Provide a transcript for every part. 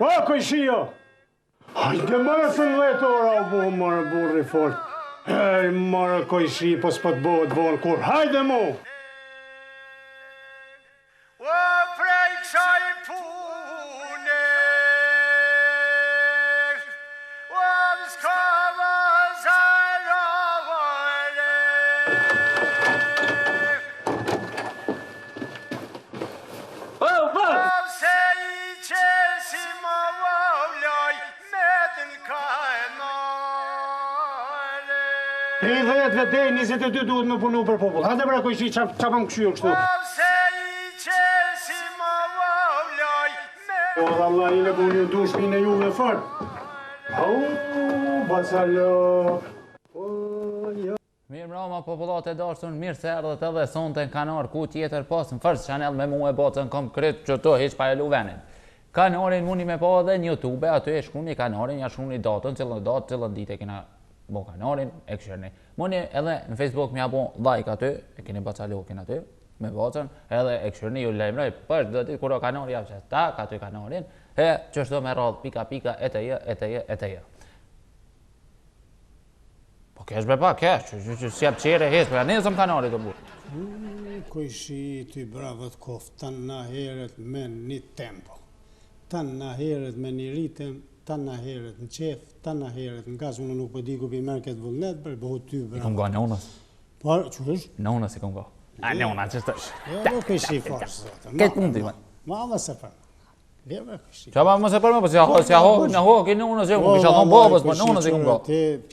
Ua kujshi, jo. Hajde mërë së në 10 ora u bo mërë burri fort. Hej, mërë kujshi, po s'pët bëhet vonë kur. Hajde mu! Ua prej kësaj pune, ua s'ka vazharovare. I 10 vete, 22 duhet me punu për popull. Hajde bra kujshi, qa pëm këshyrë kështu? O, dhe Allah, i le buni u du shpinë e juve fort. Au, bacalo. Mirë mrama popullat e dashur, mirë se erdhët edhe sonte në kanar ku tjetër pas në First Channel me mu e botën kom kryt që to heq pa e lu venin. Kanarin mundi me pa edhe në YouTube, aty e shkruni kanarin, ja shkruni datën, cillën ditë e kena bo kanarin, e këshirni. Mundi edhe në Facebook mja bo like aty, e keni bacalokin aty, me botën, edhe e këshirni ju lejmroj, për dhe ditë kuro kanari javë që tak aty kanarin, e qështu me radhë pika e të jë. Po kesh be pa, kesh, që si jep qere hes, për ja nesëm kanari të burë. Kujshi ty bravët koft, tanë na heret me një tempo, tanë na heret me një ritem, tanë na heret në qef, tanë na heret në gaz, unë nuk për di ku për merë këtë vullnet, për bëhu ty bravët. I kom ga në unës. Por, që është? Në unës i kom ga. A në unës, që stë është. Jo, nuk e shi forës, zotë. Këtë punë ti, ma. Ma më se për. Vjeve kështi. Qa ma më se për me, për si aho, në ho, ki në unës e unë, kisha thonë babës, për në unës i kom ga.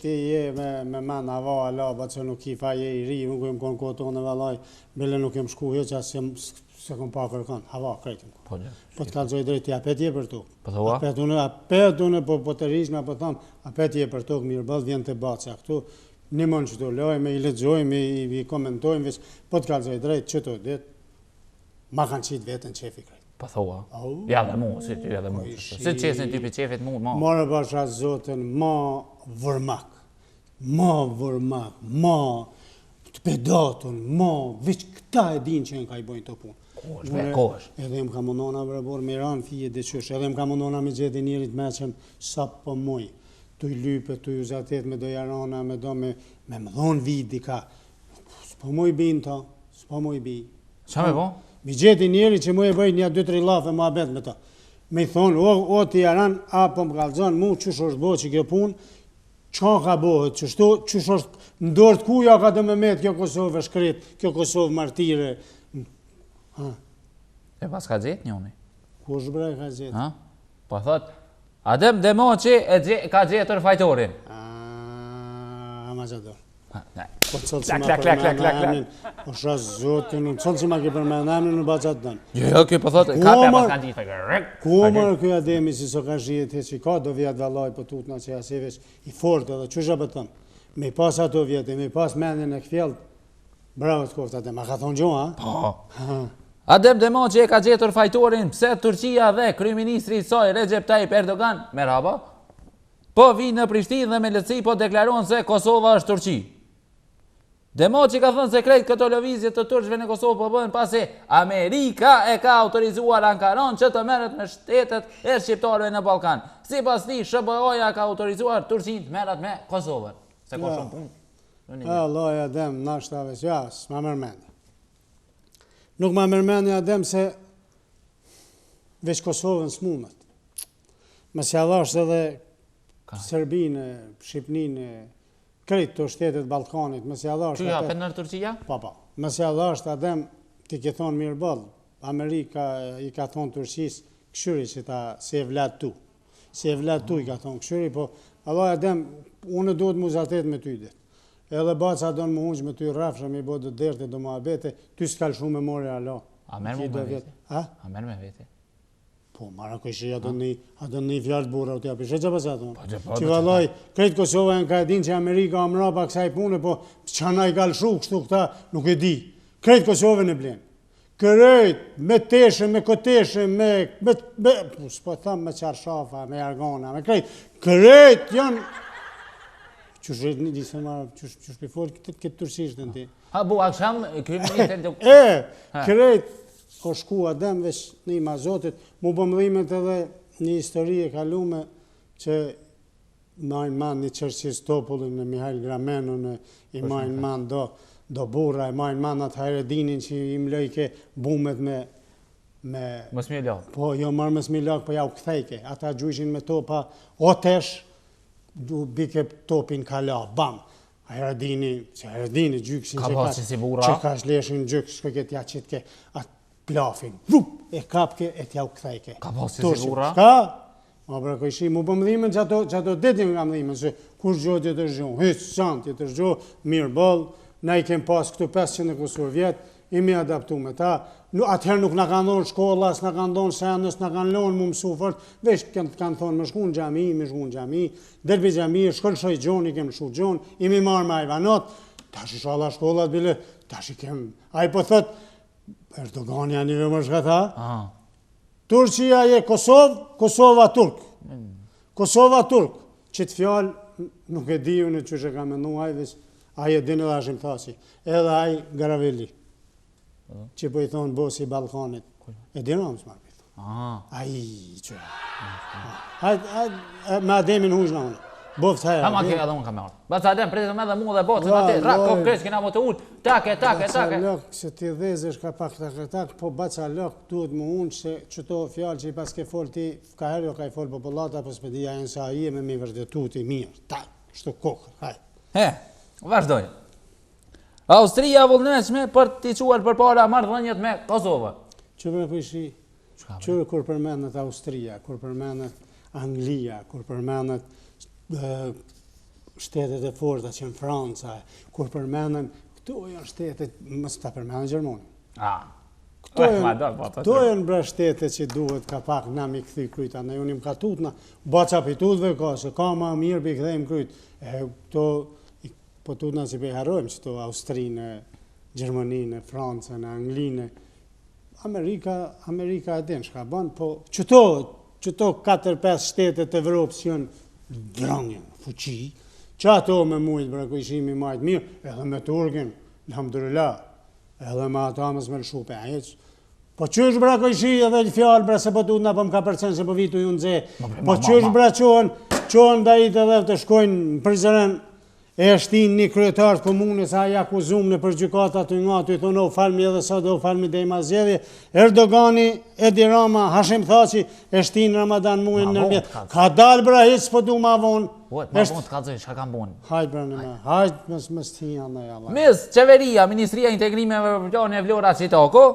Ti je me man ava, ala, ba që nuk i fa je i ri, nuk jem konë kotonë valaj, bele nuk jem shku, heqa se kom pa kërkan, hava, krejtim. Po të kalzoj drejti, apet je për tukë. Po thua? Apet une, po të rishme, po thamë, apet je për tukë, mirë bëllë, vjen të baca këtu, një mënë që të lojme, i ledzojme, i komentojme, po të kalzoj drejti, që të ditë, ma kanë qitë vetën qefi krejtë. Po thua? Ja dhe mu, si ty edhe mu. Si qesin ty për qefit mu, ma? Marë basha zotën, ma vërmak, ma të pedatën, ma, veç këta e din që në ka i bojnë të punë. Kosh. Edhe më ka mundona bërë me ranë fije dhe qësh, edhe më ka mundona me gjeti njerit me qëm sa për muj, të i lype, të i uzatet me do jarana, me do me më dhonë vidi ka. S'po muj bin ta, s'po muj bi. Qa me po? Mi gjeti njeri që mu e bëjt një 2-3 lafe ma bet me ta. Me i thonë, o ti jaran, apo më kalzon, mu qësh është bo që kjo punë, qa ka bohet, qësh është ndorët kuja ka të me met kjo Kosovë shkret, kjo Kosovë martire. E pas ka gjetë njoni? Ku është brej ka gjetë? Po thot, adem demo që ka gjetër fajtorin. Ma gjatë. Po qëllë që ma Klak. po shas zotin, qëllë që ma ke përmen amin në bacat dënë. Jo, kjo po thot, ka për pas ka gjetë. Ku mërë kjo ademi si so ka zhijet he që ka do vjetë valaj për tutna që jaseveç i fort edhe që shë bëtëm. Me pas ato vjetë, me pas menin e këfjellë, bravo të kofta dhe, ma ka thonë gjo, ha? Po. Adem demo që e ka gjetër fajtorin, pse Turqia dhe kryeministri i saj Recep Tayyip Erdogan, merhaba, po vi në Prishtinë dhe me lehtësi po deklaron se Kosova është Turqi. Demo që ka thënë se krejt këto lëvizje të turqve në Kosovë po bëhen pasi Amerika e ka autorizuar Ankaran që të merret me shtetet e shqiptarëve në Ballkan. Sipas tij, SBA-ja ka autorizuar Turqinë të merret me Kosovën. Se ka shumë punë. Allah ja dem nashtave që s'ma mërmendë. Nuk ma mërmendë adem se veç Kosovën s'munët. Me se adhasht edhe Serbinë, Shqipninë, krejt të shtetet Balkanit, me se adhasht... Që japet në Turqia? Pa. Me se adhasht adem, ti ke thonë mirë bëllë, Amerika i ka thonë Turqis, këshyri që ta se e vlad tu. Se e vlad tu i ka thonë këshyri, po Allah adem, unë duhet mu zatet me ty dit. Edhe baca do në më hunqë me ty rafshë, me i bodë dërte, do më abete, ty s'kall shumë me mori alo. A merë me vete? A merë me vete? Po, Marakojshia do një fjallë burra u t'ja pishe që përsa thonë. Po, Që vallaj, krejtë Kosova e në ka edhin që Amerika o mrapa kësaj pune, po që na i kalëshu kështu këta, nuk e di. Krejtë Kosova në blenë. Kërejt, me teshe, me koteshe, s'po thëmë me qarshafa, me jargona, me krejt. Kërejt janë... Qështë rejtë një disë marë, qështë për folë këtë tërsisht në ti. Ha, bu, aksham, kriminalitet të... Kërejt, o shku adem veç një mazotit, mu bëmdhimet edhe një histori e kalume që majnë man një Qerqis Topullin në Mihail Gramenun, i majnë man do burra, i majnë man atë Hayreddinin që i mlejke bumet me... Mësmi lak. Po, jo marë mësmi lak, po ja u kthejke. Ata gjujshin me topa, o tesh, du bike topin kala, bam. Hayreddini gjyksin që ka shleshin gjyk, shko këtë ja qitke, atë plafin, vup, e kapke, e t'ja u kthejke. Ka pasi si burra? Ka? Ma Marakojshi, mu bëmdhimen që ato detin nga mdhimen, se kush gjo t'jetër gjo, hytë sanë t'jetër gjo, mirë bol, na i kem pas këtu 500 e kusur vjetë, i mi adaptu me ta, atëherë nuk në kanë dhonë shkolla, s'na kanë dhonë senës, n'a kanë lonë mu mësu fort, veç kanë thonë më shku në gjami, delbi gjami, shkollëshoj gjon, i kem lëshu gjon, i mi marë me ajvanot, tash i shala shkollat bile, tash i kem, a i po thot, Erdogani janë një më shka tha, Turqia je Kosovë, Kosova Turk. Kosova Turk, që të fjallë nuk e diju në që që ka menu ajvis, aje dinë edhe ashim thasi, edhe aj Garavelli, që po i thonë bosi Balkanit, e dinë më s'marë për thonë. Aji, që. Me ademin hushna unë. Boft hajra. Kama ke edhe unë kam marrë. Baca adem, pritëm edhe mu dhe botën atë, rakop kresh, kena mo të ullë, take. Baca lëk, se ti dhezesh ka pak tak, po baca lëk duhet më unë që qëto fjallë që i pas ke folë ti, ka herë jo ka i folë populata, po s'pedia e nësa i e me mi vërdetu ti mirë, tak, shtu kokë, hajtë. Vazhdoj. Austria vullnetshme për t'i quar për para marrëdhëniet me Kosovë. Që me pëjshi, që kur përmenet Austria, kur përmenet Anglia, kur përmenet shtetet e forta që në Franca, kur përmenen, këto janë shtetet, mës ta përmenen Gjermoni. Këto janë bre shtetet që duhet ka pak na mi këthy kryta, në unim ka tutna, baca për tutve ka, se ka ma mirë për i këthejmë kryt. Po tutna që për i harojmë që to Austrinë, Gjermoninë, Francën, Anglinë, Amerika e din shka banë, po që to 4-5 shtetet e Evropës janë drangin, fuqi, që ato me mujtë Marakojshimi majtë mirë, edhe me Turkin, alhamdulillah, edhe me ato amës me lëshu për heq. Po qësh Marakojshi edhe një fjallë, bre, se po tu nga po m'ka përcen, se po vitu ju në dze. Po qësh bre qohen da i të dhe të shkojnë në Prizren, e shtin një kryetar të komunës, a ja akuzum në përgjykata të nga, të i thonë, o falmi edhe sot, o falmi dhe i mazjedhje, Erdogani, Edi Rama, Hashim Thaci, e shtin Ramadan muin në mjetë. Ka dalë bra, hiç po du ma vonë. Ma vonë të kalzoj, shka kam bonë. Hajtë bra në me, hajtë mës t'hinja në jalla. Mis, qeveria, Ministria Integrimeve për Plane Vlora Qitoko,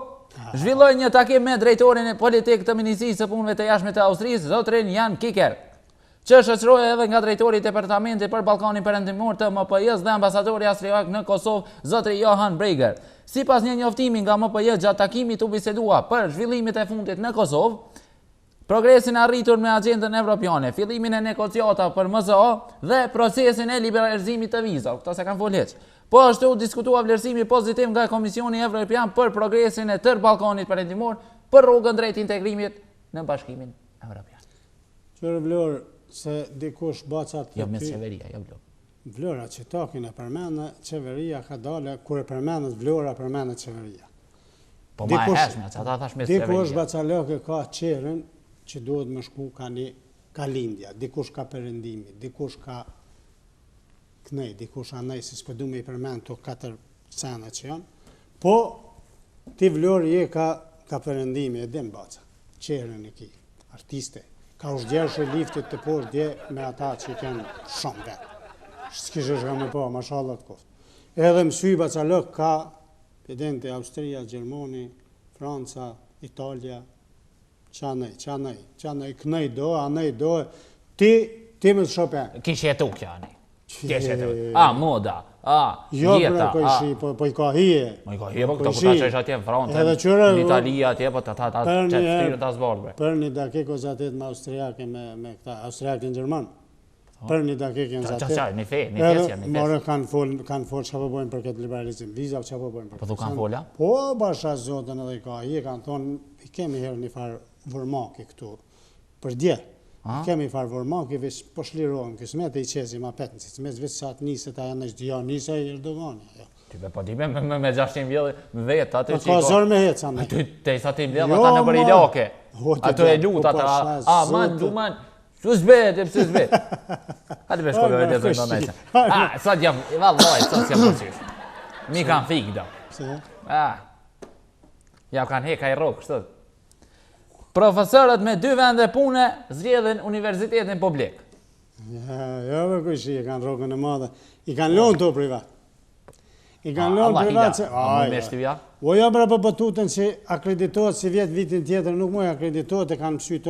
zhvilloj një takim me drejtorin e politik të Ministrisë së Punëve të Jashtme të Austrisë, zotrin Jan Kiker, që shoqërohej edhe nga drejtori i Departamentit për Ballkanin Perëndimor të MPJ-s dhe ambasadori austriak në Kosovë, zotri Johan Breiger. Sipas një njoftimi nga MPJ gjatë takimit u bisedua për zhvillimet e fundit në Kosovë, progresin arritur me agjendën evropiane, fillimin e negociata për MZO dhe procesin e liberalizimit të vizave. Këto se kanë folë hiç. Po ashtu u diskutua vlerësimi pozitiv nga Komisioni Evropian për progresin e tërë Ballkanit Perëndimor për rrugën drejt integrimit në Bashkimin Evropian. Qërë Vlorë, se dikush bacat... Jo, mes qeveria, jo Vlorë. Vlora që takin e përmene, qeveria ka dale, kur e përmenet Vlora, përmenet qeveria. Po ma e heshme, që ata thash mes qeveria. Dikush bacalëke ka qeren që duhet më shku ka lindja, dikush ka perëndimi, dikush ka kënej, dikush anej, se s'pëdu me i përmenet të 4 sene që janë, po ti Vlorë je ka perëndimi, e dim baca, qeren e ki, artiste, ka ushdjerë liftit të por dje me ata që i kënë shumë vetë. S'kishë shka me po, mashallah të koftë. Edhe mësy bacalëk ka pedente Austria, Gjermoni, Franca, Italia, qanej, kënej do, anej do, ti me të shopen. Kishë jetu kjo, anej. Moda. Jo, bre, jeta, Kojshi, po i ka hije. Ma i ka hije, po këta kuta që isha atje në Francë, në Italia atje, po ta qëtësirë ta zbardhë, bre. Për një dakikë o zatet me Austriake, me këta, Austriake në Gjerman. Për një dakikë në zatet. Qaj, një fesja. More kanë folë që po bojnë për këtë liberalizim vizave, që po bojnë për këtë. Po thu kanë folja? Po, basha zotën edhe i ka hije, kanë thonë, i kemi herë një farë vërmaki këtu, për dje. Kemi farë vërmaki, veç po shlirohem, kësmet e i qezi ma petën, si mes veç sa të niset, a janë është dhja nisa i Erdogani. Ty be po ti me 600 vjellë me vetë, aty që i ka zërë me heca me. Ty te i sa ti vlellë, ata në për i lake. Ato e lutë, ata, man, që zbet, pse zbet. Hadi be shkollë vetë të ndonë nejse. Sa t'jam, vallaj, sa t'jam përqysh. Mi kanë fikë do. Ja kanë heka i rokë, kështët. Profesorët me 2 vende pune zgjedhin universitetin publik. Ja, për Kojshi, i kanë rokën e madhe. I kanë lonë të privat. I kanë lonë privat se... O ja bra për bëtutën që akreditohet si vjetë vitin tjetër, nuk moj akreditohet e kanë pësy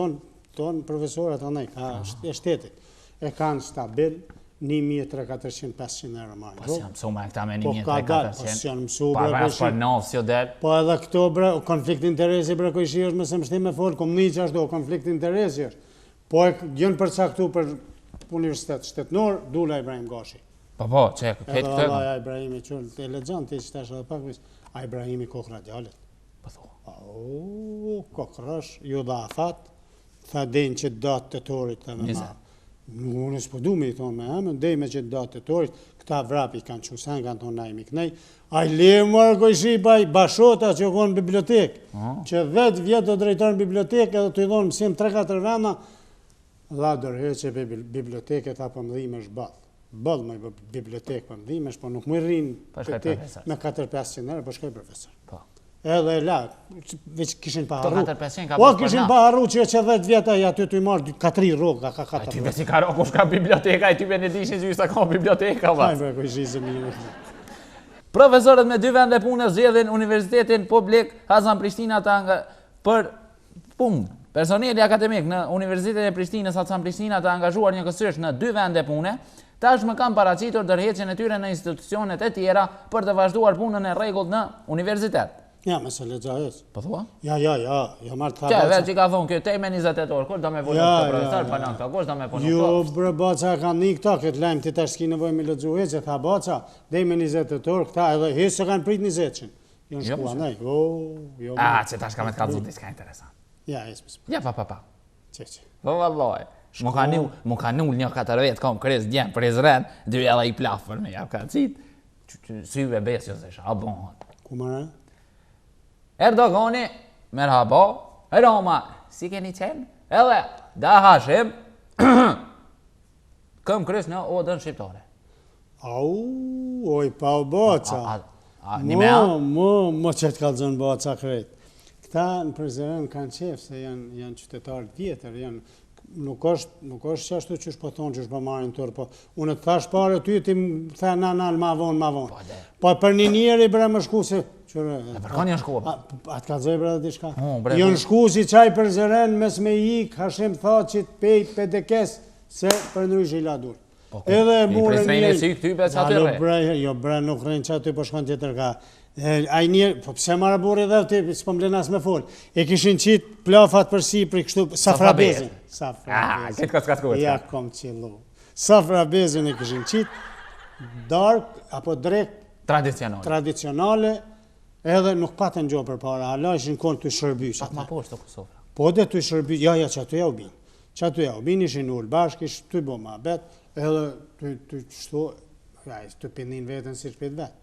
tonë profesorat anej, e shtetit. E kanë stabil 1.300-500 euro marrë. Po si janë mësu me këta me 1.300. Po si janë mësu, bre Kojshi. Për nofë si o del. Po edhe këto, bre, konflikt interesi, bre Kojshi është mëse më shtim me folë, kom një që ashtu, konflikt interesi është. Po e gjënë përcaktu për universitet shtetënor, Dula Ibrahim Gashi. Po, që këtë këtë? Edhe Allah Ibrahimi qëllë, të legjant, të që tash edhe pak vis, a Ibrahimi kokë radialit. Po thua. Kokë rësh, ju dha afat, tha dejnë që datë të torit të me ma. Unë s'po du me i thonë me emën, dejme që datë të torit, këta vrapi kanë qusen, kanë thonë na i miknej, a i le marë Kojshi bashota që konë në bibliotekë, që 10 vjetë do drejtojnë bibliotekë edhe të i dhonë mësim 3-4 vena, dha dërheqe biblioteket apo mëdhime është badhë. Bëllë me bibliotekë për mëdhimesh, po nuk më rinë me 4-500 euro, po shkoj profesor. Edhe la, veç kishin pa harru. Po kishin pa harru që 10 vjeta i aty të i marrë 4 rogë, ka 4 rogë. A ty besi ka rogë, shka biblioteka, a ty be në dishin që ju sa ka biblioteka, va. Hajme, ko shizë mirë. Profesorët me 2 vende pune zgjedhin Universitetin Publik Hasan Prishtina për punë. Personeli akademik në Universitetin e Prishtinës Hasan Prishtina të angazhuar një kësësh në 2 vende pune, tashmë kanë paraqitur dërheqjen e tyre në institucionet e tjera për të vazhduar punën e rregullt në universitet. Ja, me se legjahës. Po thua? Ja, marrë të tha baca. Veç i ka thonë, kjo tej me 28 orë, kur do me punu këtë profesor, pa në këta, kur do me punu këtë? Jo, bre, baca ka një këta, këtë lajmë të tash s'ki nevoj me lexu heqe, tha baca, dej me 28 orë, këta edhe heqë se kanë prit 20-qin. Jo në shkua, nej, jo. Që tash ka me të kalzu diska interesant. Ja, jesë. Ja, pa. Që. Po, vallaj. Mu ka null një 4 vetë, kom kres djenë për Izren, dy edhe i plafë për me, ja ka cit, syve besjo se shë, a bon. Ku marë? Erdogani, merhaba, Roma, si keni qenë, edhe, da hashim, këm kres në odën shqiptare. Oj, pa o baca. Një me a? Mo që të kalëzën baca krejt. Këta në Prizren kanë qefë se janë qytetarë vjetër, nuk është që ashtu që shpo thonë që shpo marrin tërë, po unë të thash pare ty, ti më the nalë ma vonë. Po për një njeri bre më shku se... Për ka një shku? A të kalzoj bre dhe diçka? Jo në shku si qaj për zëren, mes me ik, Hashim tha që të pejt pedekes, se për ndrysh i la dur. Edhe mure njeri... si këty për që aty re? Jo bre, nuk rejnë që aty, po shkon tjetër ka... Ai njerë, po pëse marë buri dhe ti, s'po mblenas me folë. E kishin qitë plafat për si për kështu, safrabezin. Këtë ka s'kuhet. Ja, kom qillu. Safrabezin e kishin qitë, dark, apo drek. Tradicionale, edhe nuk patën gjo për para, hala ishin konë të shërbysh. Pak ma poshtë të Kosovra. Po dhe të shërbysh, ja, që ato ja u binë. Që ato ja u binë, ishin ullë bashkë, ishë të bo ma bet, edhe të qështu, të pindin vetën si shpet vetë.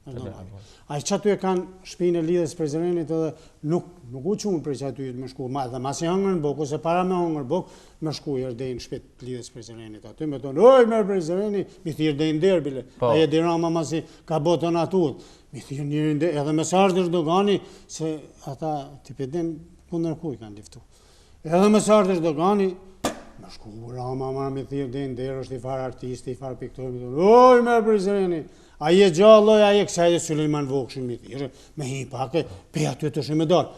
A që aty e kanë shpinë e lidhës Prizrenit edhe nuk u qunë për që aty me shku, dhe mas i hangër në bok, ose para me hangër në bok, me shku i erdejnë shpit lidhës Prizrenit. Aty me tonë, oj, merë Prizrenit, mi thirë erdejnë derbile, a je dirama mas i ka botën atut, mi thirë njërin derbile, edhe me sartë Erdogani, se ata tipedin kundër kuj kanë liftu. Edhe me sartë Erdogani, me shku rama marë mi thirë erdejnë derbile, është i farë artisti, i farë piktor, mi tonë, oj, merë Prizrenit. A je gjalloj, a je kësa e Suleiman Vokëshin mi thirë, me hi pake, pe aty të shime dalë.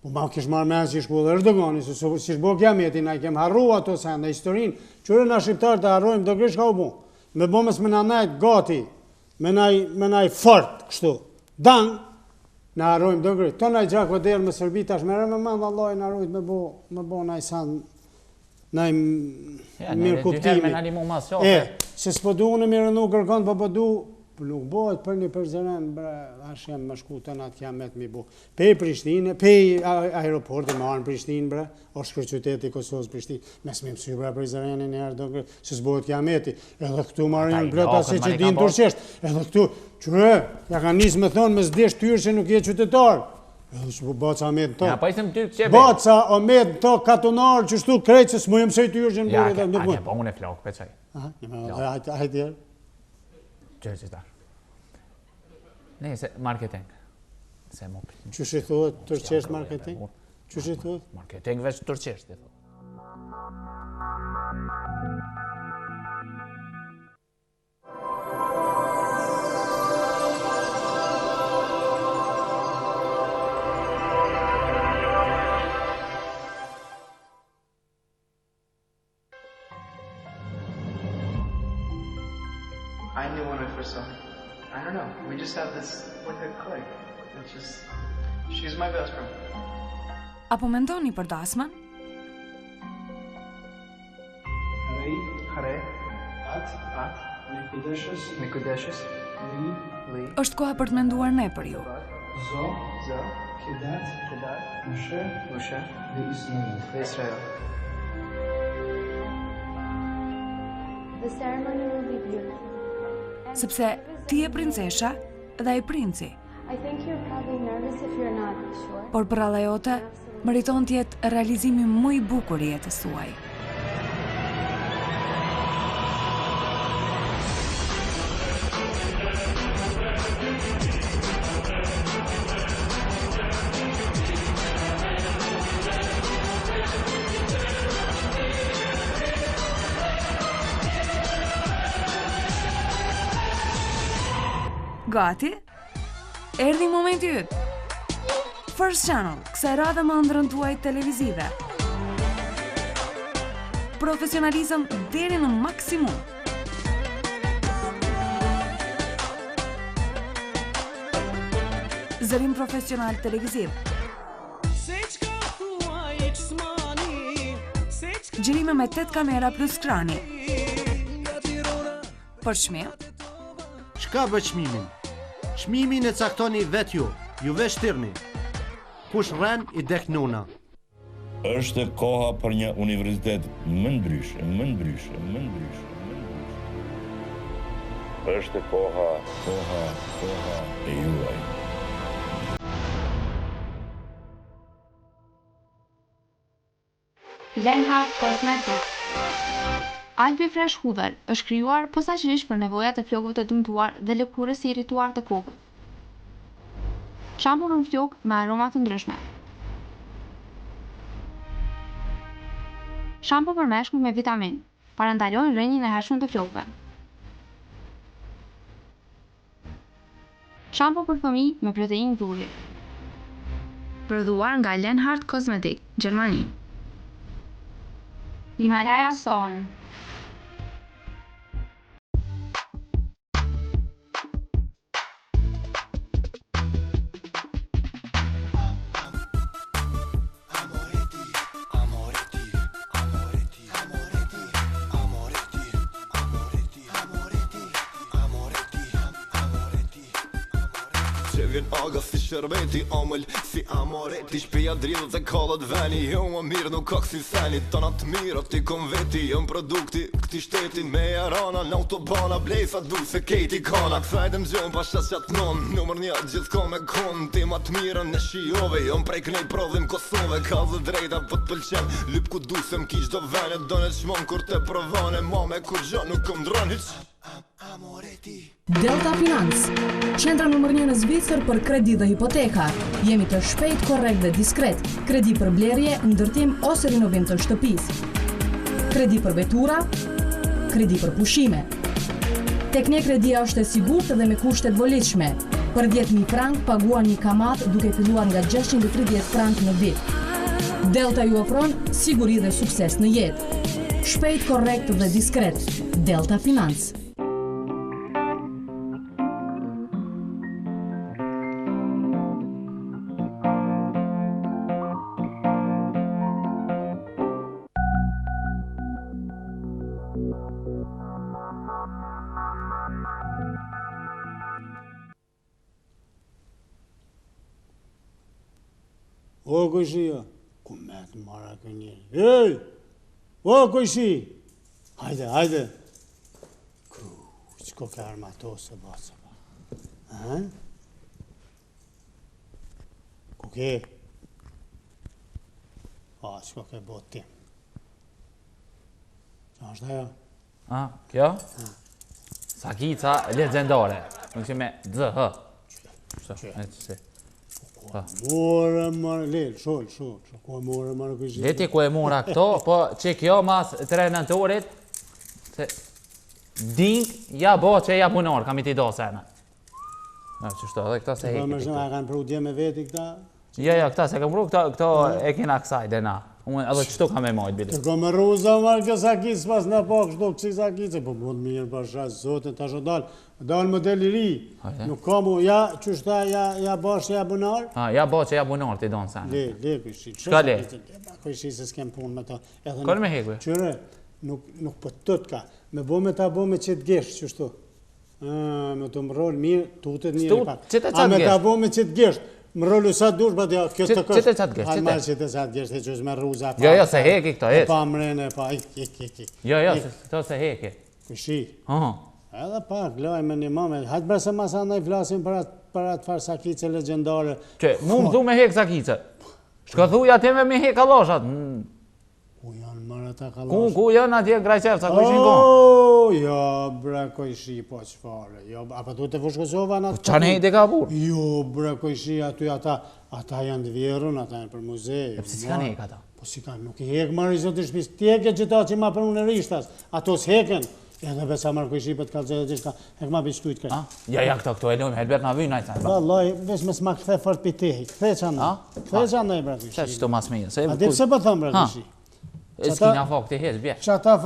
Po ma kish marrë me si shku dhe Erdogani, se si shbo kiametin, a i kem harru ato se në historinë, qërë nga shqiptarë të harrojmë, do kërë shka u bu. Me bomës me nanajt gati, me naj fort, kështu. Dan, në harrojmë dëngrit. Të naj gjako derë me Serbi tash, mere me mandë Allah në harrojt me bo naj san, naj mirë kuptimi. Se s'po du unë mirë nuk kërkon, po du, nuk bojt për një përzëren, ash jem më shku të natë kiamet mi bo. Pej Prishtinë, pej aeroporti më arën Prishtinë, bre, është kërë qyteti Kosovës Prishtinë, mes me mësy, bre, përzërenin e herë, dëngrit, se s'bojt kiameti. Edhe këtu marin bleta se që din turqesht, edhe këtu, qëre, ja ka njësë me thonë, me s'desh tyrë që nuk je qytetar. Edhe që baca omet në to. Ja, pa isëm ty qepe. Baca omet në to, katunar, që shtu krejtë, se s'mu jem sej tyrë që në buri dhe nuk mu. Ja, po unë e flokë, peqaj. Hajtë Qërë që tarë. Ne, se marketing. Se mo pritë. Që shi thuhet tërqesht marketing? Që shi thuhet? Marketing veç tërqesht, dhe thuhet. I knew when I first saw her. I don't know. We just have this like a click. It's just she's my best friend. Apo mendoni për dasmën? Hare. At. Nikudeshës. Li. Është koha për të menduar ne për ju. Zo. Kedat. Mushe. Dhe Israel. The ceremony will be beautiful. Sepse ti e princesha dhe ai princi. I think you're probably nervous if you're not sure. Por për alla jote, meriton të jetë realizimi më i bukur i jetës suaj. Gati? Erdhi momenti yt. First Channel, kësaj radhe më ëndrrën tuaj televizive. Profesionalizëm deri në maksimum. Zërim profesional televiziv. Gjërime me 8 kamera plus krani. Për çmim? Çka bë çmimin? Çmimin e caktoni vet ju vesh tirni. Kush rren i dek nuna. Është koha për një universitet më ndryshe. Është koha e juaj. Lenhart Cosmetics. Albi Fresh Hoover është krijuar posaçërisht për nevojat e flokëve të dëmtuar dhe lëkurës së irrituar të kokës. Shampoo në flokë me aroma të ndryshme. Shampoo për meshkuj me vitamin, parandalon rënjën e hershme të flokëve. Shampoo për fëmijë me proteinë dhuri. Prodhuar nga Lenhart Cosmetics, Gjermani. Himalaya Son. Vjen aga si shërbeti, omëll si amoreti. Shpeja dridhët e kallët veni, jo më mirë nuk ka kësi seni. Tonat mirë, ti kom veti, jëm produkti këti shtetin. Me jarana, në autobana, blejsa du se kejti kana. Kësajt e mgjën, pa shas qatë non, numër një gjithë ko me kon. Ti ma të mirën në shijove, jëm prej kënej prodhim Kosove. Ka dhe drejta për të pëlqen, lyp ku du se m'kish do vene. Done qmon kur te provane, mame kur gjo nuk kom dron hiq. Delta Finance, qendra numër 1 në Zvicër për kredi dhe hipoteka. Jemi të shpejt, korrekt dhe diskret. Kredi për blerje, ndërtim ose rinovim të shtëpisë. Kredi për vetura, kredi për pushime. Tek ne kredia është e sigurt dhe me kushte të volitshme. Për 10.000 frank paguan një kamat duke filluar nga 630 frank në vit. Delta ju ofron siguri dhe sukses në jetë. Shpejt, korrekt dhe diskret. Delta Finance. O, kojshi, jo. Ku me të mara kënjeri. Ej! O, kojshi! Hajde. Qko ke armato se ba. Ku ke? Qko ke bot tim. Qa është ajo? Kjo? Sakica legendare. Nuk që me dzh. More, lel, shol, ku e more kështu. Leti ku e mora këto, po që kjo mas 3 nëntorit, se ding, ja bo që ja punor, kam i ti do sena. Qështu, edhe këta se heki. A kanë pru dje me veti këta? Ja, këta se kam pru, këto e kena kësaj dhe na. Edhe qështu kam e majtë, bili. Të kom e ruza marrë kjo Sakic pas në pak, shdo kësi Sakic, po mund mirë pasha, zotin, ta shë dalë model i ri. Nuk kam u, ja, qështa, ja bash, ja bunar? Ja bash, ja bunar, ti donë sen. Le, kështi. Shka le? Kështi se s'kem punë me ta. Kërë me hekve? Qyre, nuk për tët ka. Me bo me ta bo me qitë gesht, qështu. Me të më rollë mirë, tutet njëri pak. A me ta bo me qitë gesht. Më rollu sa dush, ba t'ja, kjo të kështë. Qëtë qatë gesht, qëtë? Qëtë qatë gesht, e qësë me ruza. Jo, se heki këto, hec. Pa mrene, pa, ik. Jo, to se heki. Këshi. Edhe pak, loj me një mame. Hajtë bërë se masa ndaj flasim për atë farë Sakice legendare. Që, mu më thu me hek Sakice. Shko thuja ti me hek kaloshat. Ku janë mërë ta kaloshat? Ku janë atje Grajqevca, ku ishin konë? Jo, bre, kojshi, po qëfare. Apo tu të fushkosova në atë? Qa ne hejtë e ka burë? Jo, bre, kojshi, aty ata janë të vjerën, ata janë për muzej. Si s'ka ne hek ata? Po si ka, nuk i hek marë i zotë i shpis. Tjeke që ta që ma për unë e rishtas. Ato s'heken. Edhe besa marë kojshi për të kalëzhe dhe gjithka. Hek ma bishtu i të kërë. Ja, këto e lojmë, Helbert na vyjë najtë. Vallaj, vesh me s'ma këthe fort për tehi. Këthe që andaj, bre, kojshi. Se që to mas meje. A di pëse për thëmë, bre, kojshi? E s'kina fok të hez, bje. Që ata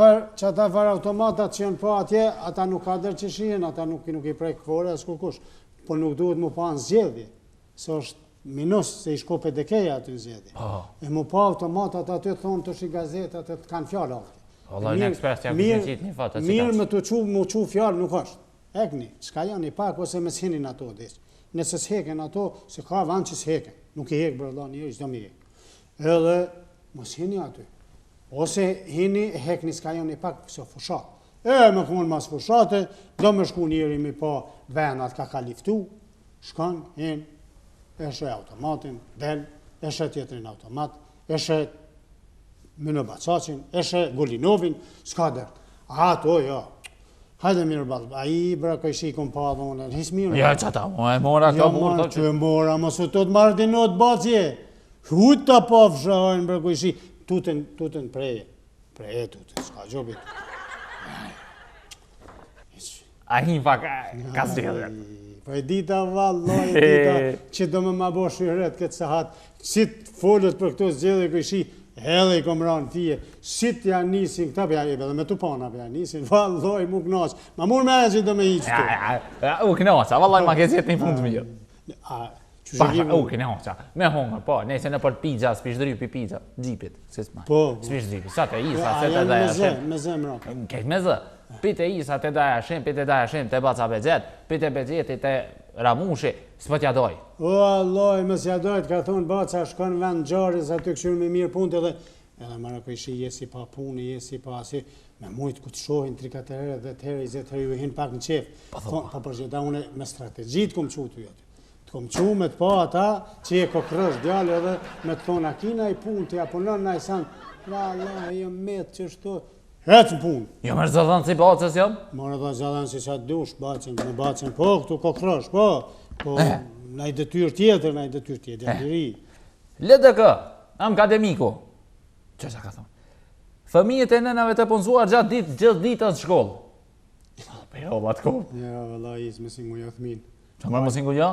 farë automatat që janë po atje, ata nuk ka dërë që shien, ata nuk i prej këfore, as kush. Po nuk duhet mu pa në zjedhje, se është minus se i shkope dekeja aty në zjedhje. E mu pa automatat aty thonë të shi gazetat e të kanë fjallë aty. Allah, në ekspres të jakë qitë një fatë të cikash. Mirë me të mu qu fjallë nuk është. Ekni, s'ka janë i pak ose me s'hinin ato disë. Nëse s'heken ato, se ka vanë që s'heken. Nuk i hek bërë një, qdo mi hek. Edhe, mos hini aty. Ose hini e hekni s'ka janë i pak pëse fushat. Me konë mas fushate, do me shku njëri mi pa venat ka liftu, shkan, hin, eshe automatin, del, eshe tjetërin automat, eshe Mino Bacacin, eshe Gulinovin, s'ka dërë. Ato, jo. Hajde mirë balë, a i bra kojshi kom pa dhe unë, hisë mirë. Ja, që ta, e mora ka burë. Që e mora, mos u të të marrë dinot bacje. Huta pa fshajnë bra kojshi. Tutën preje. Preje tutën, s'ka gjobit. A hin pa ka s'djelë. Po e dita valloj, e dita që do me ma bo shyret këtë sahat. Si të folët për këto zgjedhje kojshi, edhe i kom ranë fije, si të janë nisin, këta për janë, edhe me të pana për janë nisin, valloj mu knaqë. Ma mur me e që do me i qëtu. U knaqëa, valloj ma ke zjetë një fund të mirë. U knaqëa, me hongër, po, nëse në për pizza, s'pish drypi pizza, gjipit, si s'maj. S'pish drypi, sa të isa, se të daja shem. Me zë, mra. Kejt me zë. Pite isa të daja shem, pite daja shem të baca bezet, pite bezeti të ramushi, s'po t'ja doj. O, alloj, me s'ja dojt, ka thonë baca, shkon vend gjarës, aty këshur me mirë punë edhe mara kojshi jesi pa punë, jesi pa asi, me mujtë ku të shohin 3-4 herë dhe të herë, 20 herë ju hinë pak në qef. Po përgjita une me strategjit kom qu të jotë. Të kom qu me të pa ata që e kokrësh djallë edhe me të thonë, a kina i punë, të japonon në i sanë, Allah, jem metë që shto, hecë në punë. Jo mërë zëdhënë si bacës jam? Mërë dhe zëdhënë si qatë dush, me bacën, po, këtu kokrësh, po, na i detyr tjetër, jam LDK, akademiku, që sa ka thonë, fëmijët e nënave të punësuar gjithë ditës shkollë. Jo, batë ko. Ja, vëllaj, isë me singu jo thminë. Që mërë më singu jo?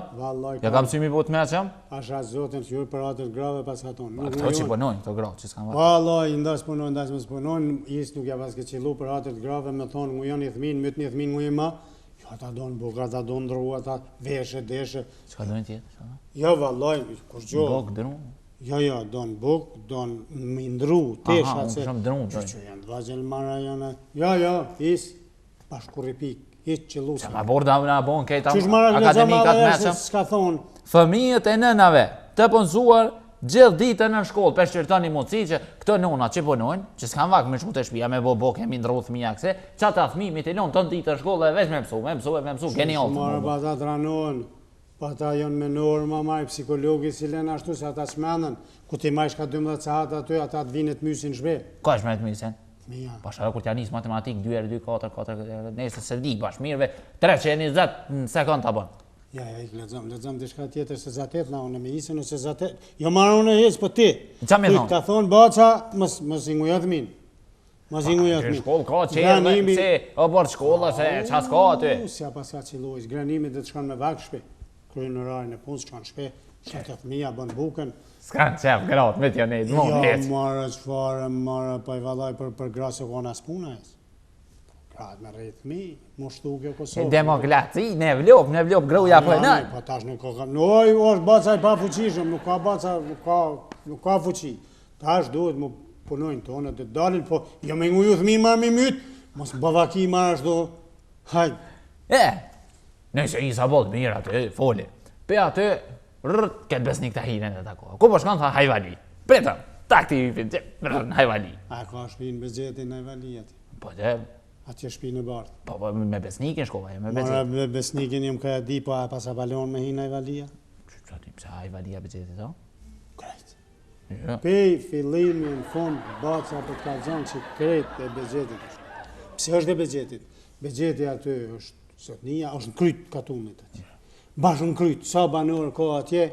Ja kam symi po të me qëmë? Asha zotin që jurë për atër grave pas hatonë. Këto që punojnë, këto grave, që s'kan varë. Vëllaj, ndas punojnë, ndas më s'punojnë, isë nuk ja pas ke qilu për atër grave, me thonë, ngu janë i thminë, mytë një thminë ngu i ma. Jo, ata donë bukra, ata donë ndru, ata veshe, deshe. Që ka dojnë tjetë? Jo, vëllaj, kush gjo. Buk, dru? Jo, donë buk, donë mindru, tesha, unë shumë dru, që janë dvazhel mara janë. Jo, isë, bashkuripik. Që ma borda në abonë kejta akademikat meqëm. Fëmijët e nënave të punësuar gjithë ditën në shkollë, për shqirtoni mundësi që këto nona që punojnë, që s'kan vakë me shku të shtëpia, me bo kemi ndru fëmija këse, që ata fëmijët i lonë të në ditë në shkollë dhe veç me mësu, genial. Marë pa ta tranohen, pa ta jonë me norma, marë psikologi si len ashtu se ata shmenën, ku ti majsh ka 12 saat aty, ata të vinë të mysin shbe. Ka është me të mysin? Mija. Pasha kur t'ja njësë matematik, 2 4 4, nesë se di bash mirëve, 320 në sekund të bënë. Ja, ik lexom diçka tjetër se zatet na unë me isën ose zatet. Jo marrë unë hiç, po ti. Qa me thonë? Ka thonë baca, mos i ngujat min. Mos i ngujat min. Shkollë ka qërë, se o bërë shkolla, se qa s'ka aty. Si a pas ka qilojsh, granimi dhe të shkon me vakë shpe. Kryen në orarin e punës, shkon shpe, shkon të fëmija, bën bukën. S'kan qef gratë, me t'ja nejtë, mo Jo, marrë qëfare, marrë pa i valaj për grasë e kona s'puna e. Gratë me rejtë mi, mu shtu kjo Kosovë. Demokraci, ne vlop gruja për në. Po tash nuk ka, oj, është baca i pa fuqishëm, nuk ka baca, nuk ka fuqi. Tash duhet mu punojnë tonë, të dalin, po jo me nguju thmi marrë mi mytë, mos më bavaki marrë ashtu, hajtë. Nëse i sa bolë mirë aty, foli. Pe aty, këtë besnik të hinen e tako. Ku po shkanë, tha hajvali. Pretëm, takti i finë, hajvali. A ka shpinë bezjetin hajvali ati? Po dhe, atje shpinë në bartë. Po me besnikin shkova, me bezjetin. Mara me besnikin jëmë ka di, po a pasa balon me hinë hajvalia? Që tim se hajvalia bezjetit, o? Krejt. Pej fillimi në fund, baca për të kalzon që krejt e bezjetit është. Pse është e bezjetit? Bezjeti aty është sotnia, është në kryt katumit atje. Bashkë në kryt, sa banorë ko atje,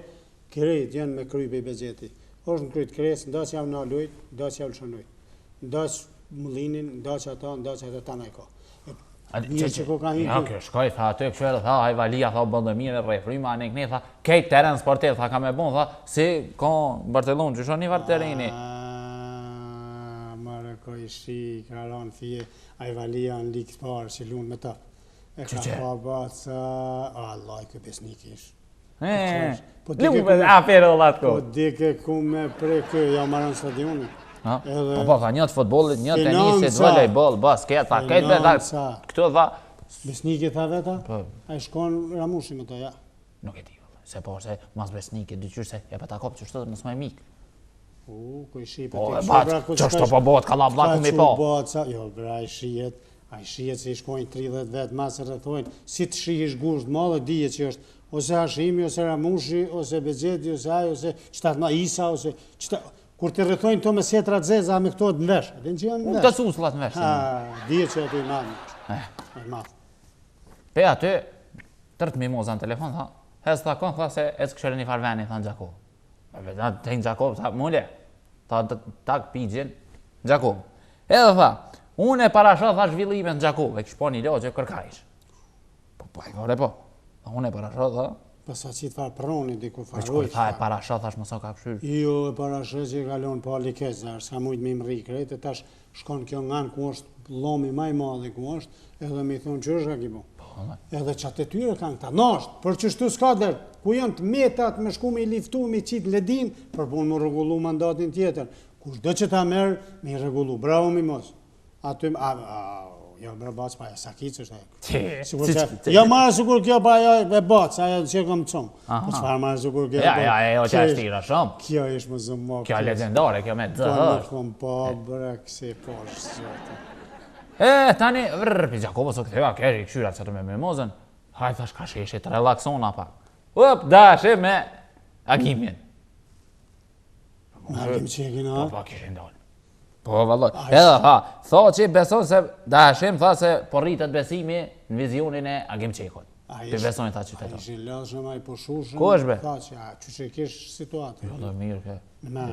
krejt janë me kryt për bezjeti. është në kryt kres, nda që javë në lujt, nda që javë lëshënujt. Nda që mëllinin, nda që ata ta në e ka. Mirë që ko ka hinë. Ja, kjo shkoj, tha aty, kështu tha, hajvalia, tha, bëndë mire, refryma, anë këne, tha, kejt teren sportiv, tha, ka me bon, tha, si, ka Bartellon, që shoni var tereni. Mare, ko i shi, ka ranë fije, hajvalia në likë parë, që lunë me ta. E ka pa baca, Allah, kjo besnik ish. Lume, aferë o latë ko. Po dike ku me pre kjo, ja marën stadionin. Po, tha, një të futbolit, një tenisit, volejbol, basket, tha, kejt me tha, këto tha... Besniki tha veta? A i shkon Ramushi me to, ja. Nuk e di, se po, se mas besniki, dyqyr se e pa ta kopë që shtë dhe nësë me mikë. Ku i shi, po, që shtë po bot, ka la vlaku mi po. Jo, bra, i shijet se i shkojnë 30 vetë masë rëthojnë, si të shi ish gusht malë, dije që është, ose Hashimi, ose Ramushi, ose Bezeti, ose Aj, ose qëtatë ma Isa, ose qëtatë... Kur të rëthojnë të me setra zeza me këto të nvesh, edhe në që janë nvesh. Unë të suslat nvesh. Dije që ato i madhë. Pe aty, tërtë mimoza në telefon, tha, hez tha konë, tha se e s'këshërë një farveni, tha në Gjakov. Të në Gjakov, tha, mule, tha, tak pijgjin, Gjakov. Edhe tha, unë e parashat, tha, zhvillime në Gjakov, e kështë po një loqë e kërkajsh. Po, e kore po, unë e parashat, tha, Pasa që të farë proni, di ku faroj. Qëkoj tha e parashat, thash mëso ka këshyrë? Jo, e parashat që i kalon pa likezar, s'ka mujtë me më rikë rejtë, tash shkon kjo nganë ku është lomi maj madhe ku është, edhe me i thonë që është ka kipo. Edhe që atë tyre kanë këta, nashtë, për që shtu s'ka dërë, ku janë të metat me shku me i liftu, me i qitë ledin, për punë më regullu mandatin tjetër. Kush do që ta merë, me i regullu. Bravo mi mos. Aty, jo, bërë bacë pa e sakicë është e. Jo, marë sukur kjo pa e bacë, ajo që kam të qomë. Po që farë marë sukur kjo e bacë. Ja, jo që është tira shumë. Kjo ishë më zëmë më. Kjo legendare, kjo me të zëhë. Po në po bërë kësi po është zëtë. Tani, pi Gjakovo së këtëva, kërë i këshyrat që të me mimozën. Hajtë thash ka sheshi të relaksona pak. Up, dashe me Agimin. Agim që e kina? Po, kishin dollë. Po, valloj. Edhe tha, tha që beson se Dashim tha se po rritet besimi në vizionin e Agim Qekot. Për besojnë tha qytetar. A ishin lashëm, a i poshushëm. Ko është be? Tha që, që që kish situatë. Jo, dhe mirë ke. Me?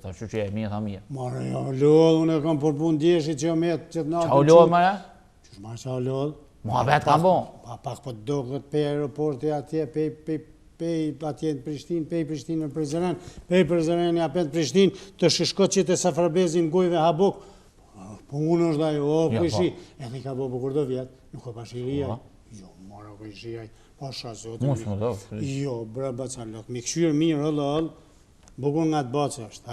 Tha që e mirë, tha mirë. Marë, jo, lodhë, unë e kam përbun djeshi që jo metë që të natë. Qa u lodhë, marë? Qështë marë qa u lodhë? Mua vetë kam bon. Pak po të dogët pe aeroporti atje, pej atje në Prishtinë, pej Prishtinë në Prizren, pej Prizren një apet Prishtinë, të shishkot që të Safrabezin gojve habuk. Po unë është ajo, o, ku ishi. Edhe i ka bo bukur do vjetë, nuk o pashiria. Jo, mora ku ishi aj, pasha zotë. Mos më do. Jo, bre baca lok, mi këshyrë mirë, ëllë, bukur nga të baca është,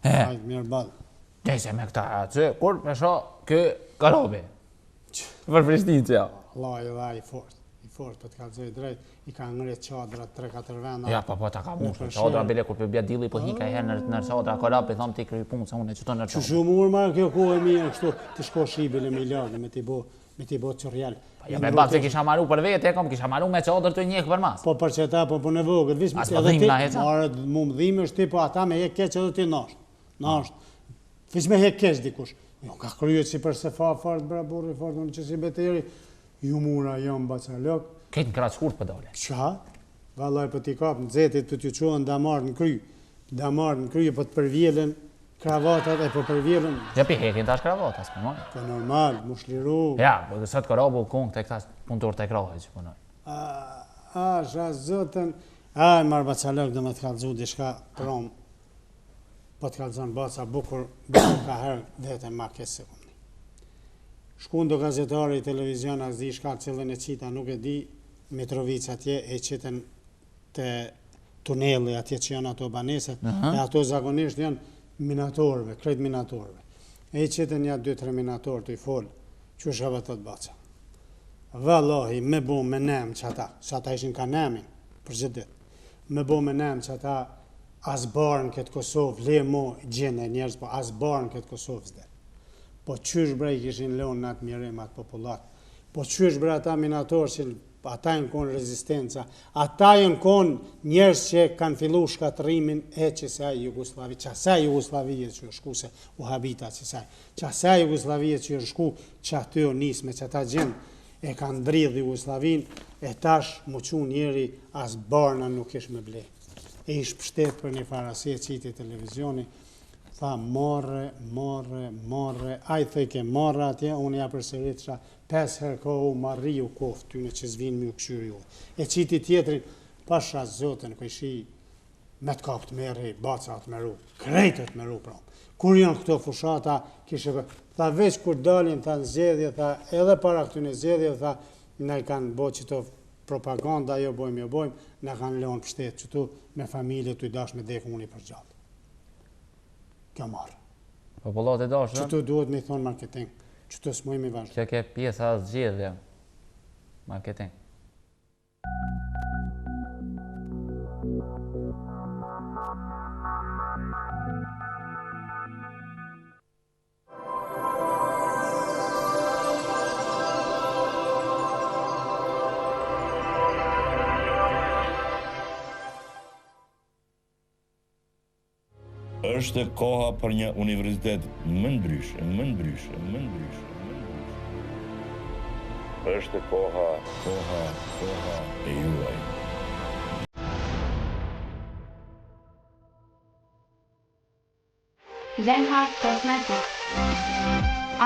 hajtë mirë balë. Dejse me këta atë, kur me sho kë karobe. Për Prishtinë që ja. Allah e dha i fort, fort, po të kalzoj drejt, i ka ngrit çadrat 3-4 venda. Ja, po ta ka mushur. Çadra bile kur për bjadilli po hika herë në çadra korap i thom ti kryj punë se unë çton në çadra. Çu shumë marr kjo kohë e mirë kështu, të shkosh shibin e miliardë me ti bo çorrial. Ja me batë kisha marru për vetë, kisha marru me çadër të njeh për mas. Po për çeta, po në vogël, vish edhe ti. Marrë mu mdhime është ti, po ata me hek keq edhe ti nash. Nash. Vish me hek keq dikush. Jo ka kryet si për se fort bra burri fort, unë që si beteri, ju mura jam bacalok. Këtë në kratë shkurt për dole. Qa? Valaj për t'i kap në zetit për t'ju qohen damar në kry. Damar në kry për t'përvjelen kravatat e për përvjelen. Ja pi hekin tash kravatas, për mojë. Po normal, mu shliru. Ja, po dhe sot karabu kong të këta punëtor të ekrahe që punoj. Zotën. Marë bacalok dhe me t'kallzu dishka prom. Po t'kallzon baca bukur ka herë vete ma kese këmni. Shkun do gazetari i televizion a zdi shka cilën e qita nuk e di Mitrovic atje e qiten të tuneli atje që janë ato baneset e ato zakonisht janë minatorve, krejt minatorve. E qiten ja 2-3 minator të i folë që është gëve të baca. Vallahi me bo me nem që ata ishin ka nemin për gjithë dit. Me bo me nem që ata as barën këtë Kosovë, le mo gjene njerës, po as barën këtë Kosovë zde. Po qysh bre i kishin leon në atë mirim atë populat. Po qysh bre ata minatorë që ata jenë konë rezistenca, ata jenë konë njerës që kanë fillu shkatrimin e qësaj Jugoslavi, qësaj Jugoslavije që shku se u habita qësaj, qësaj Jugoslavije që shku që aty o nisme, që ata gjenë e kanë dridhë Jugoslavin, e tash mu qu njeri as barna nuk ish me ble. E ish pështet për një farasi e qiti televizioni, tha morre, a i thëjke morre atje, unë ja përsërit qa 5 herë kohu marri u koftë, ty në që zvinë mi u këshyri ju. E qiti tjetrin, pasha zotën, këjshi me të kapë të meri, baca të meru, krejtë të meru pra. Kur janë këto fushata, tha veç kur dalin, tha në zjedhje, tha edhe para këtu në zjedhje, tha ne kanë bo qëto propaganda, jo bojmë, ne kanë leon pështet qëtu me familje të i dash me dekë unë i për gjallë. Kjo marë. Popullat e dashë? Qëtu duhet me i thonë marketing, qëtu s'moj me vazhë. Kjo ke pjesa zgjedhja, marketing. Është koha për një universitet më ndryshe. Është koha e juaj. Lenhart Cosmetics.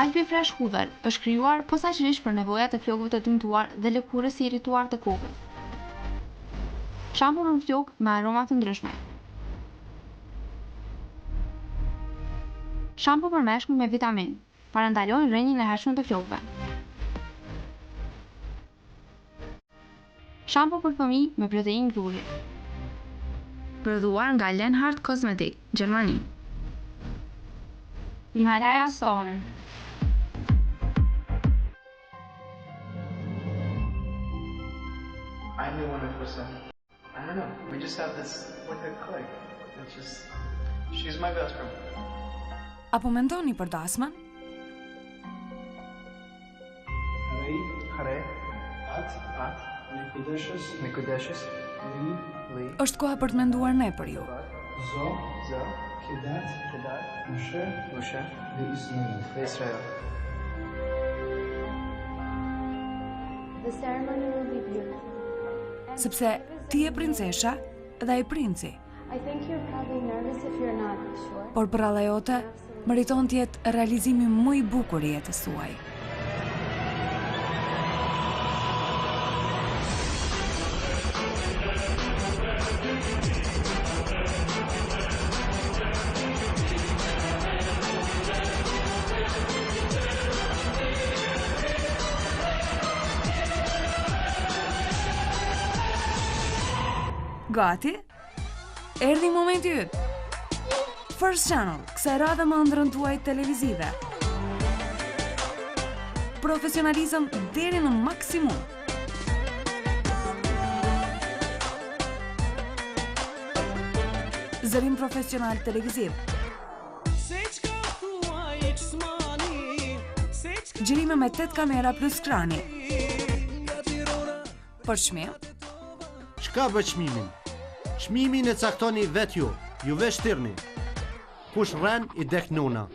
Albi Fresh Hudher është krijuar posaçërisht për nevojat e flokëve të dëmtuar dhe lëkurës së irrituar të kokës. Shampoo për flokë me aroma të ndryshme. Shampoo për meshkuj me vitamin, parandalojnë rënjën e hershme të flokëve. Shampoo për fëmijë me proteinë gruri. Prodhuar nga Lenhart Cosmetics, Gjermani. Himalaya Song. I knew when I first saw her. I don't know. We just have this with a click. It's just, she's my best friend. Apo mendoni për dasmën? Hare. At. Nikudeshës. Li. Është koha për të menduar ne për ju. Zo. Kedat. Moshe. Dhe Israel. The ceremony will be beautiful. Sepse ti e princesha dhe ai princi. I think you're probably nervous if you're not sure. Por për alla jote, meriton të jetë realizimi më i bukur i jetës suaj. Gati? Erdhi momenti yt. First Channel, kësaj radhe më ëndrrën tuaj televizive. Profesionalizëm deri në maksimum. zërim profesional televiziv. Gjërime me 8 kamera plus krani. Për çmim? Çka bë çmimin? Çmimin e caktoni vet ju vesh tirni. Kush rren I dek nuna.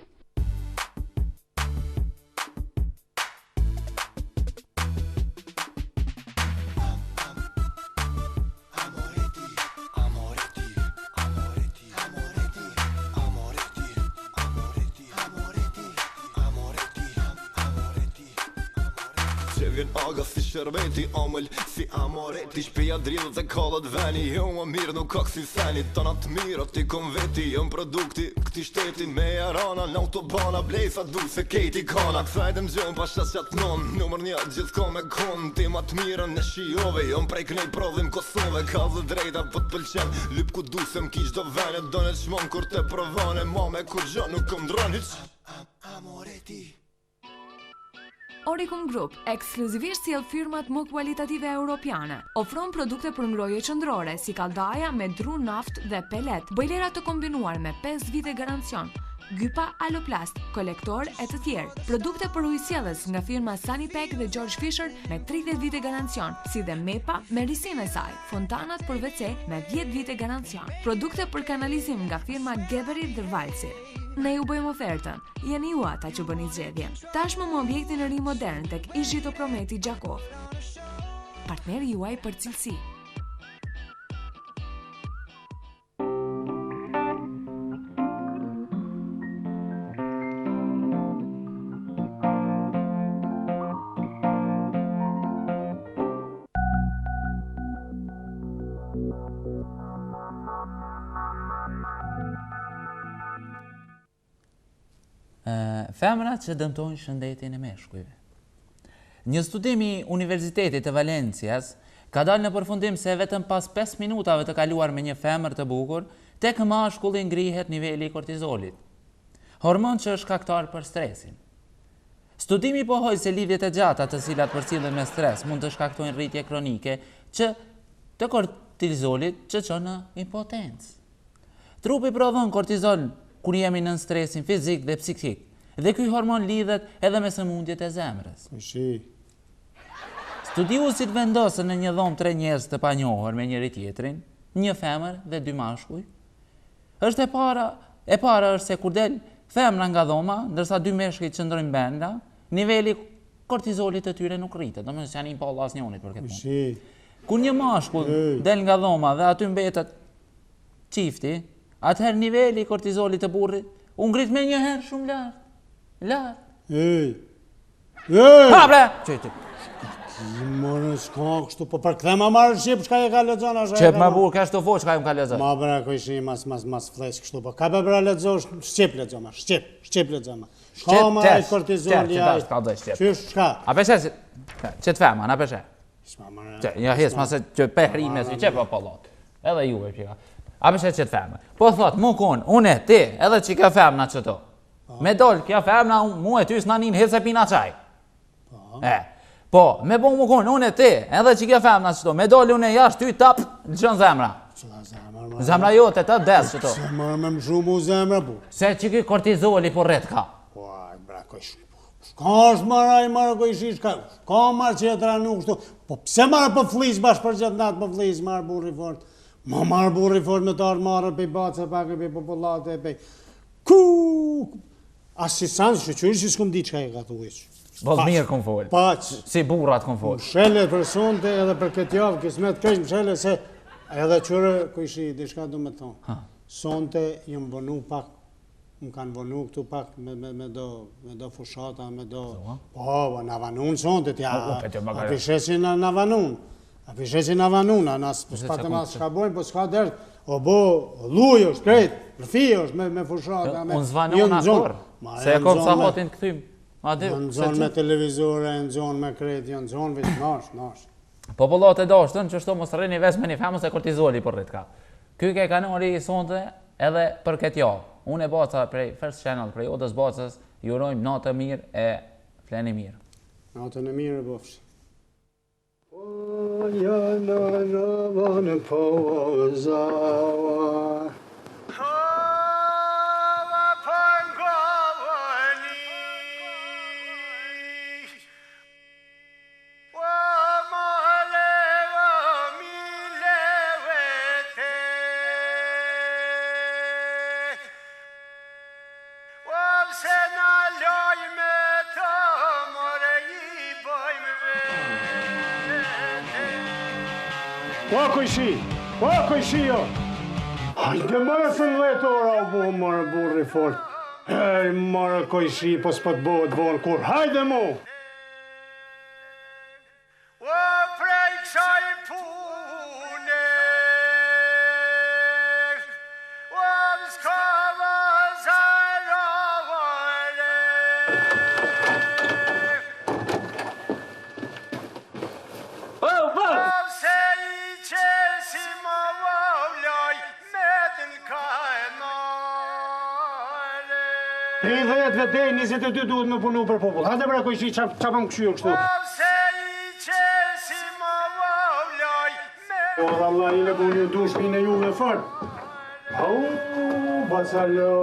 Vjen aga si shërbeti amël si amoreti Shpeja dridhë dhe kallët veni Jo më mirë nuk ka kësi seni Tana të mirë ti kom veti Jëm produkti këti shtetin Me jarana në autobana Blejsa du se kejti kana Kësajt më gjën pasha qatë non Numër 1 gjithë ko me kon Ti ma të mirën në shijove Jëm prej kënej prodhim Kosove Ka dhe drejta po të pëlqen Lyp ku du se m'kish do vene Done qmon kur te provane Mame kur gjë nuk kom dron hiq Amoreti Oricum Group, ekskluzivisht sjell firmat më kualitative europiane. Ofron produkte për ngrohje qendrore, si kaldaja me dru naft dhe pelet, bojlera të kombinuar me 5 vite garancion, gypa Aloplast, kolektor e të tjerë. Produkte për ujësjellës nga firma Sanipec dhe George Fisher me 30 vite garancion, si dhe Mepa me risinë e saj, fontanat për WC me 10 vite garancion. Produkte për kanalizim nga firma Geberit dhe Valsi. Ne ju bëjmë ofertën, jeni ju ata që bëni zgjedhjen. Tashmë më objektin e ri modern tek Ishito Prometi Gjakov. Partneri juaj për cilësi. Femrat që dëmtojnë shëndetin e meshkujve. Një studim I Universitetit të Valencias ka dalë në përfundim se vetëm pas 5 minutave të kaluar me një femër të bukur, tek mashkulli ngrihet niveli I kortizolit, hormon që është shkaktar për stresin. Studimi pohoi se lidhjet e gjata të cilat përcillen me stres mund të shkaktojnë rritje kronike të kortizolit që çon në impotencë. Trupi prodhon kortizol kur jemi në stresin fizik dhe psikik. Dhe ky hormon lidhet edhe me sëmundjet e zemrës. Studiuesit vendosën në një dhomë 3 njerëz të panjohur me njëri tjetrin, një femër dhe 2 mashkuj. Është e para është se kur del femra nga dhoma, ndërsa 2 meshkujt qëndrojnë brenda, niveli kortizolit të tyre nuk rritet, domethënë se janë impoll asnjëunit për këtë punë. Kur një mashkull del nga dhoma dhe aty mbetet çifti, atëherë niveli I kortizolit të burrit u ngrit me një herë shumë lart. Ha bre! Qëti. Morë s'ka kështu, po për këthe ma marrë shqip, qka e ka lexon ashe? Qep ma burë, ka shto fo, qka e më ka lexon? Ma bre, kojshi mas flesh kështu, po ka bra lexosh, shqip lexoma, shqip lexoma. Ka ma I kortizoli ai. Qysh qka? A peshe që të fema, na peshe? Ja hes, ma se që pehrime, si që pa pallat. Edhe juve pjeka. A peshe që të fema. Po thot, mu kun, une, ti, edhe që ka femna qëto. Me doll, kja femna, mu e ty s'na nin hec e pina qaj. Po, me bo mu kun, une ti, edhe që kja femna qëto. Me doll, une jash, ty tap, lëshon zemra. Zemra jote, të des qëto. Se mërë me më shumë u zemra, bu. Se që ki kortizoli po rrit ka. Uaj, bra, kojsh. Ka është marë kojshish, ka marë qetra nuk shtu. Po pse marë për flis, bash për gjithë natë për flis, marë burri fort. Ma marë burri fort me të arë marë pe bace, pak e pe populate, pe... Ku... Asisanë, shqyri që s'kom di qka e ka të uish. Bos mirë kom folë. Si burat kom folë. Mshele për sonte edhe për këtë javë, kismet kesh mshele se edhe qërë kojshi, di shka du me thonë. Sonte jëmë vënu pak, më kanë vënu këtu pak me do fushata, me do... Po, në vanun sonte, tja, a pishesin në vanun. A pishesin në vanun, a nësë s'patë nësë shka bojnë, po s'ka dërë, o bo, luj është, krejt, rëfi është me fushata, unë zvanun akur, se e kom sa hotin këthym. Në zonë me televizore, në zonë me krejt, në zonë vishë, nash. Popullat e dashtën që shto mos rrini vesh me një femës e kortizoli për rritë ka. Ky ke kanori I sonte edhe për këtë javë. Unë e baca prej First Channel, prej Odës Bacës, jurojmë natë mirë e fleni mirë. Natën e mirë e bofsh. se na loj me të more I bëjmë vete. O kojshi, o kojshio. Hajde mërë së në vetë ora u bo mërë burri fort. Ej, mërë kojshi, po s'po të bëhet vonë kur. Hajde mu! O prej kësaj pune, o s'ka vazharovare. O se I qesi më vovloj, medin ka e mare. 30 vete, 22 duhet me punu për popull. Hajde mërë kojshi, qa pëm këshyjo kështu? O se I qesi më vovloj, O, dhe Allah, I le bu një dush pine juve fort. Au, basalo.